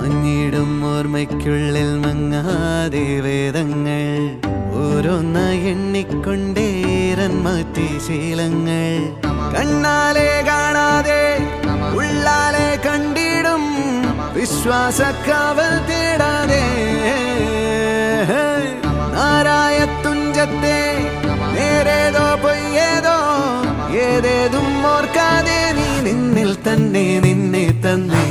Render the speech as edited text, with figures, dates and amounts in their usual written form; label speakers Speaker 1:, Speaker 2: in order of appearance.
Speaker 1: മാഞ്ഞിടും ഓർമ്മയ്ക്കുള്ളിൽ മങ്ങാതെ വേദങ്ങൾ ഓരോന്നായി എണ്ണിക്കൊണ്ടേരൻ മാറ്റി ശീലങ്ങൾ കണ്ണാലെ കാണാതെ ഉള്ളാലെ കണ്ടിടും വിശ്വാസക്കാവൽ തേടാതെ നാരായ തുഞ്ചത്തെ നേരേതോ പൊയ്യേതോ ഏതേതും ഓർക്കാതെ നീ നിന്നിൽ തന്നെ നിന്നെ തന്നെ